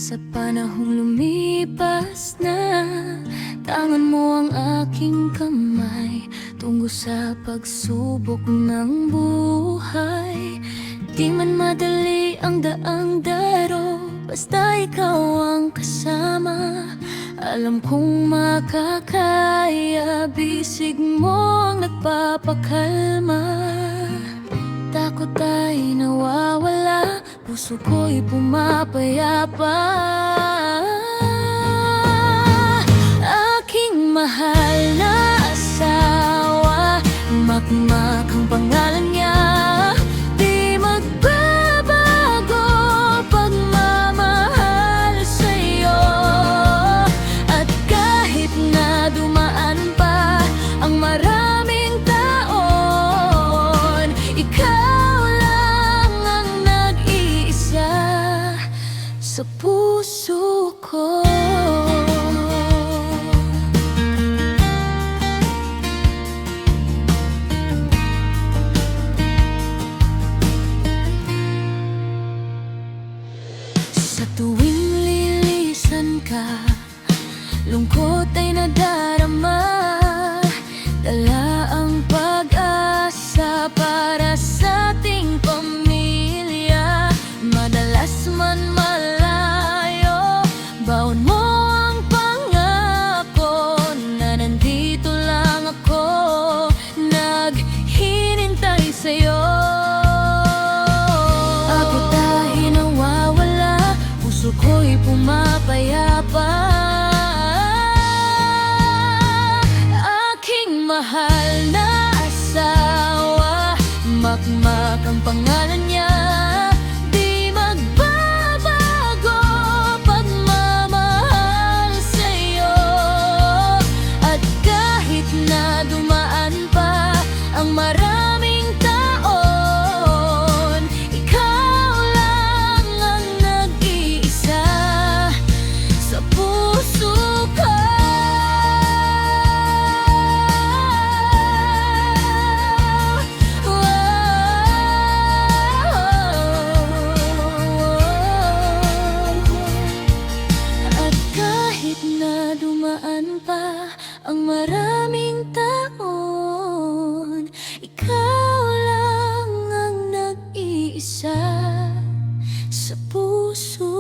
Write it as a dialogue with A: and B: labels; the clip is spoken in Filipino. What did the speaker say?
A: Sa panahong lumipas na, tangan mo ang aking kamay tungo sa pagsubok ng buhay. Di man madali ang daang daro, basta ikaw ang kasama. Alam kong makakaya, bisig mo ang nagpapakalma. Takot ay nawawala, puso ko'y pumapayapa. Aking mahal na asawa, makmak ang pangalan niya. Di magbabago pagmamahal sa'yo. At kahit na dumaan pa ang maraming taon, ikaw lang ang nag-iisa sa puso ko. Sa tuwing lilisan ka, lungkot ay nadarama. Dala ang pag-asa para sa ating pamilya. Madalas man malayo, baon mo ang pangako na nandito lang ako, naghinintay sa'yo. Ako tayo nawawala, puso ko'y pumapayapa. Aking mahal na asawa, makmak ang pangalan niya. Di magbabago pagmamahal sa'yo. At kahit na dumaan pa ang maraming taon, ikaw lang ang nag-iisa sa puso ko. At kahit na dumaan pa ang maraming taon, ikaw lang ang nag-iisa sa puso